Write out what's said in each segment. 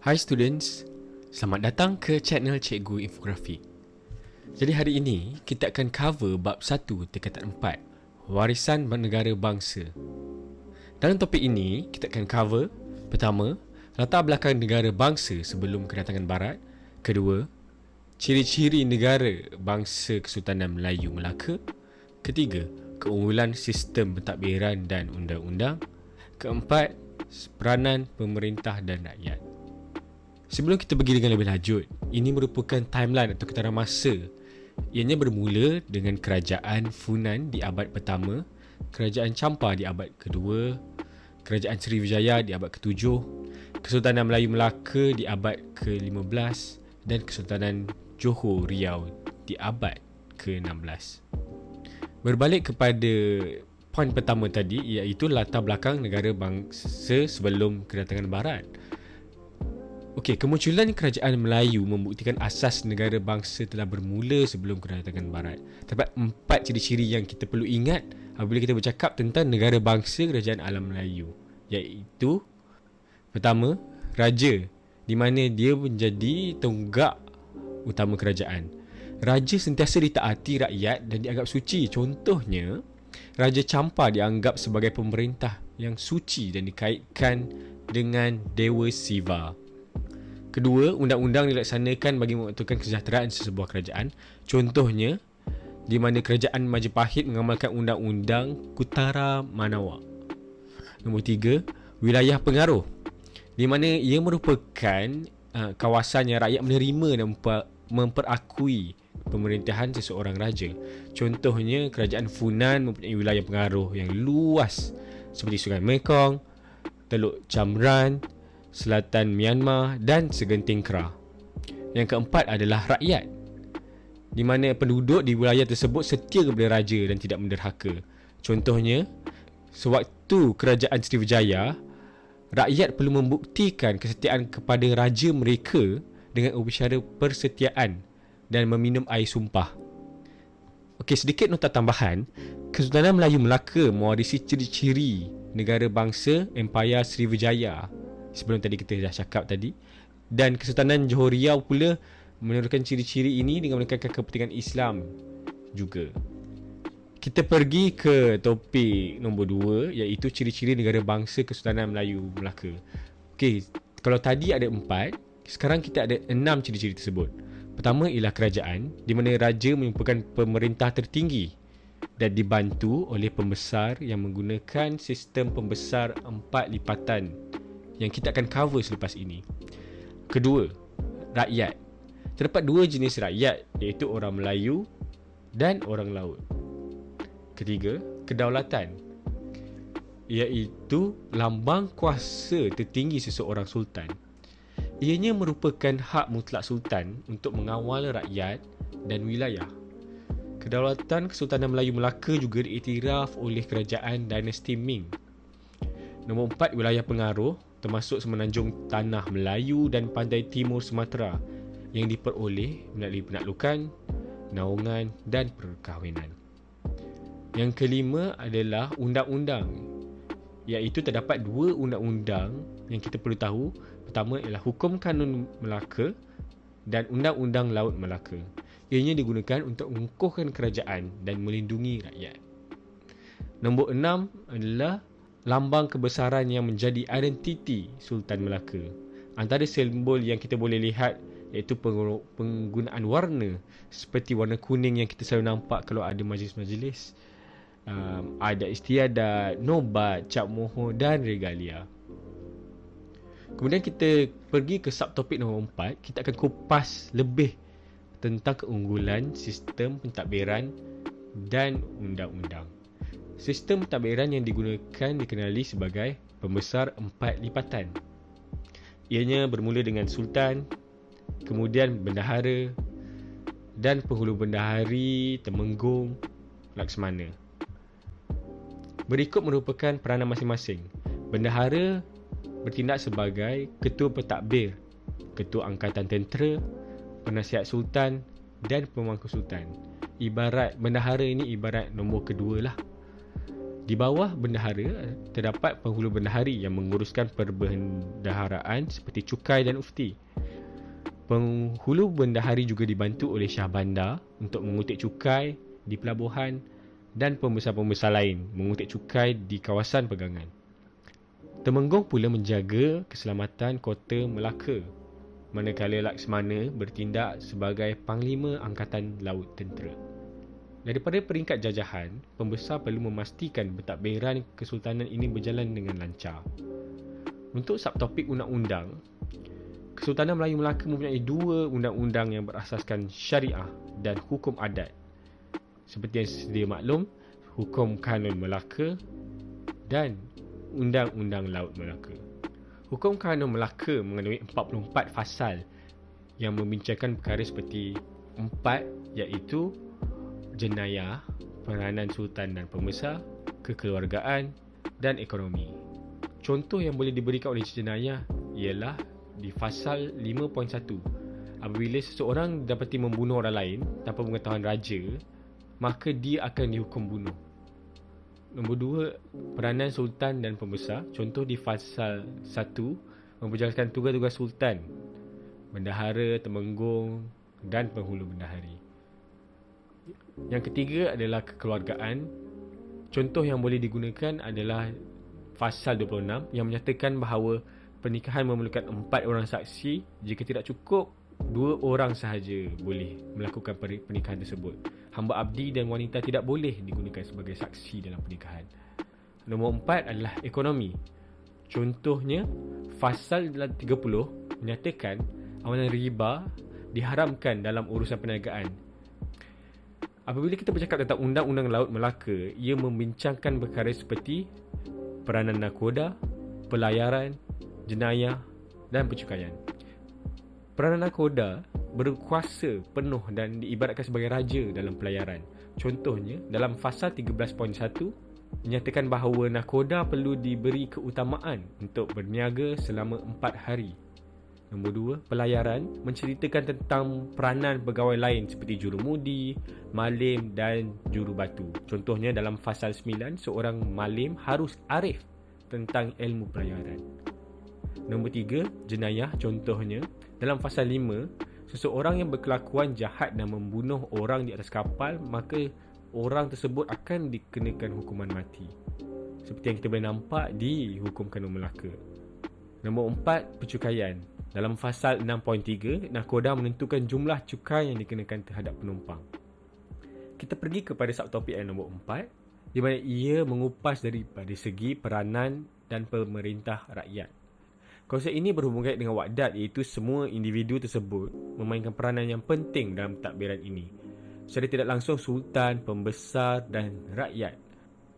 Hi students, selamat datang ke channel Cikgu Infografi. Jadi hari ini kita akan cover bab 1 tingkatan 4, warisan negara bangsa. Dalam topik ini kita akan cover pertama, latar belakang negara bangsa sebelum kedatangan barat. Kedua, ciri-ciri negara bangsa Kesultanan Melayu Melaka. Ketiga, keunggulan sistem pentadbiran dan undang-undang. Keempat, peranan pemerintah dan rakyat. Sebelum kita pergi dengan lebih lanjut, ini merupakan timeline atau kitaran masa. Ianya bermula dengan kerajaan Funan di abad pertama, kerajaan Champa di abad kedua, kerajaan Sriwijaya di abad ke-7, Kesultanan Melayu Melaka di abad ke-15 dan Kesultanan Johor Riau di abad ke-16. Berbalik kepada poin pertama tadi, iaitu latar belakang negara bangsa sebelum kedatangan barat. Okey, kemunculan kerajaan Melayu membuktikan asas negara bangsa telah bermula sebelum kedatangan barat. Terdapat 4 ciri-ciri yang kita perlu ingat apabila kita bercakap tentang negara bangsa kerajaan alam Melayu, iaitu pertama, raja, di mana dia menjadi tonggak utama kerajaan. Raja sentiasa ditaati rakyat dan dianggap suci. Contohnya, Raja Champa dianggap sebagai pemerintah yang suci dan dikaitkan dengan Dewa Siva. Kedua, undang-undang dilaksanakan bagi mengaturkan kesejahteraan sesebuah kerajaan. Contohnya, di mana kerajaan Majapahit mengamalkan undang-undang Kutara Manawa. Nombor tiga, wilayah pengaruh, di mana ia merupakan kawasan yang rakyat menerima dan memperakui pemerintahan seseorang raja. Contohnya, kerajaan Funan mempunyai wilayah pengaruh yang luas seperti Sungai Mekong, Teluk Chamran, Selatan Myanmar dan Segenting Kra. Yang keempat adalah rakyat, di mana penduduk di wilayah tersebut setia kepada raja dan tidak menderhaka. Contohnya, sewaktu kerajaan Sriwijaya, rakyat perlu membuktikan kesetiaan kepada raja mereka dengan upacara persetiaan dan meminum air sumpah. Okey, sedikit nota tambahan. Kesultanan Melayu Melaka mewarisi ciri-ciri negara bangsa Empayar Sriwijaya sebelum tadi kita dah cakap tadi, dan Kesultanan Johor Riau pula meneruskan ciri-ciri ini dengan menekankan kepentingan Islam juga. Kita pergi ke topik nombor 2, iaitu ciri-ciri negara bangsa Kesultanan Melayu Melaka. Okey, kalau tadi ada 4, sekarang kita ada 6 ciri-ciri tersebut. Pertama ialah kerajaan, di mana raja merupakan pemerintah tertinggi dan dibantu oleh pembesar yang menggunakan sistem pembesar 4 lipatan yang kita akan cover selepas ini. Kedua, rakyat. Terdapat 2 jenis rakyat, iaitu orang Melayu dan orang laut. Ketiga, kedaulatan, iaitu lambang kuasa tertinggi seseorang sultan. Ianya merupakan hak mutlak sultan untuk mengawal rakyat dan wilayah. Kedaulatan Kesultanan Melayu Melaka juga diiktiraf oleh kerajaan dinasti Ming. Nombor 4, wilayah pengaruh, termasuk semenanjung Tanah Melayu dan pantai timur Sumatera yang diperoleh melalui penaklukan, naungan dan perkahwinan. Yang kelima adalah undang-undang, iaitu terdapat 2 undang-undang yang kita perlu tahu. Pertama ialah Hukum Kanun Melaka dan Undang-Undang Laut Melaka. Ianya digunakan untuk mengukuhkan kerajaan dan melindungi rakyat. Nombor 6 adalah lambang kebesaran yang menjadi identiti Sultan Melaka. Antara simbol yang kita boleh lihat iaitu penggunaan warna seperti warna kuning yang kita selalu nampak kalau ada majlis-majlis, adat istiadat, nobat, cap mohon dan regalia. Kemudian kita pergi ke subtopik nombor 4. Kita akan kupas lebih tentang keunggulan sistem pentadbiran dan undang-undang. Sistem pentadbiran yang digunakan dikenali sebagai pembesar 4 lipatan. Ianya bermula dengan sultan, kemudian bendahara dan penghulu bendahari, temenggung, laksamana. Berikut merupakan peranan masing-masing. Bendahara bertindak sebagai ketua pentadbir, ketua angkatan tentera, penasihat sultan dan pemangku sultan. Bendahara ini ibarat nombor kedua lah. Di bawah bendahara terdapat penghulu bendahari yang menguruskan perbendaharaan seperti cukai dan ufti. Penghulu bendahari juga dibantu oleh Syah Bandar untuk mengutik cukai di pelabuhan dan pembesar-pembesar lain mengutik cukai di kawasan pegangan. Temenggung pula menjaga keselamatan kota Melaka, manakala Laksmana bertindak sebagai Panglima Angkatan Laut Tentera. Daripada peringkat jajahan, pembesar perlu memastikan pentadbiran kesultanan ini berjalan dengan lancar. Untuk subtopik undang-undang, Kesultanan Melayu Melaka mempunyai 2 undang-undang yang berasaskan syariah dan hukum adat. Seperti yang sedia maklum, Hukum Kanun Melaka dan Undang-Undang Laut Melaka. Hukum Kanun Melaka mengandungi 44 fasal yang membincangkan perkara seperti 4, iaitu jenayah, peranan sultan dan pembesar, kekeluargaan dan ekonomi. Contoh yang boleh diberikan oleh jenayah ialah di fasal 5.1. Apabila seseorang dapati membunuh orang lain tanpa pengetahuan raja, maka dia akan dihukum bunuh. Nombor 2, peranan sultan dan pembesar. Contoh di fasal 1 memperjelaskan tugas-tugas sultan, bendahara, temenggung dan penghulu bendahari. Yang ketiga adalah kekeluargaan. Contoh yang boleh digunakan adalah fasal 26 yang menyatakan bahawa pernikahan memerlukan 4 orang saksi. Jika tidak cukup, 2 orang sahaja boleh melakukan pernikahan tersebut. Hamba abdi dan wanita tidak boleh digunakan sebagai saksi dalam pernikahan. Nombor 4 adalah ekonomi. Contohnya, fasal 30 menyatakan awalan riba diharamkan dalam urusan perniagaan. Apabila kita bercakap tentang Undang-Undang Laut Melaka, ia membincangkan perkara seperti peranan nakoda, pelayaran, jenayah dan percukaian. Peranan nakoda berkuasa penuh dan diibaratkan sebagai raja dalam pelayaran. Contohnya, dalam fasal 13.1 menyatakan bahawa nakoda perlu diberi keutamaan untuk berniaga selama 4 hari. Nombor 2, pelayaran menceritakan tentang peranan pegawai lain seperti jurumudi, malim dan jurubatu. Contohnya dalam fasal 9, seorang malim harus arif tentang ilmu pelayaran. Nombor 3, jenayah. Contohnya dalam fasal 5, seseorang yang berkelakuan jahat dan membunuh orang di atas kapal, maka orang tersebut akan dikenakan hukuman mati. Seperti yang kita boleh nampak di Hukum Kanun Melaka. Nombor 4, percukaian. Dalam fasal 6.3, nakoda menentukan jumlah cukai yang dikenakan terhadap penumpang. Kita pergi kepada subtopik yang nombor 4, di mana ia mengupas daripada segi peranan dan pemerintah rakyat. Konsep ini berhubungan dengan Wahdat, iaitu semua individu tersebut memainkan peranan yang penting dalam pentadbiran ini. Secara tidak langsung, sultan, pembesar dan rakyat,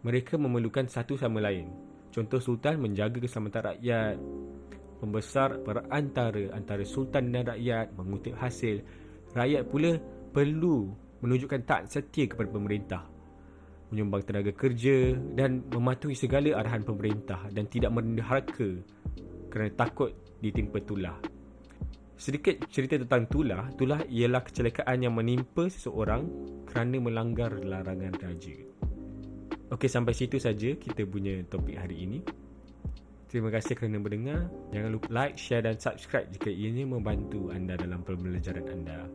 mereka memerlukan satu sama lain. Contoh, sultan menjaga keselamatan rakyat, pembesar perantara antara sultan dan rakyat, mengutip hasil. Rakyat pula perlu menunjukkan taat setia kepada pemerintah, menyumbang tenaga kerja dan mematuhi segala arahan pemerintah dan tidak merendah harga kerana takut ditimpa tulah. Sedikit cerita tentang tulah. Tulah ialah kecelakaan yang menimpa seseorang kerana melanggar larangan raja. Okey, sampai situ saja kita punya topik hari ini. Terima kasih kerana mendengar. Jangan lupa like, share dan subscribe jika ianya membantu anda dalam pembelajaran anda.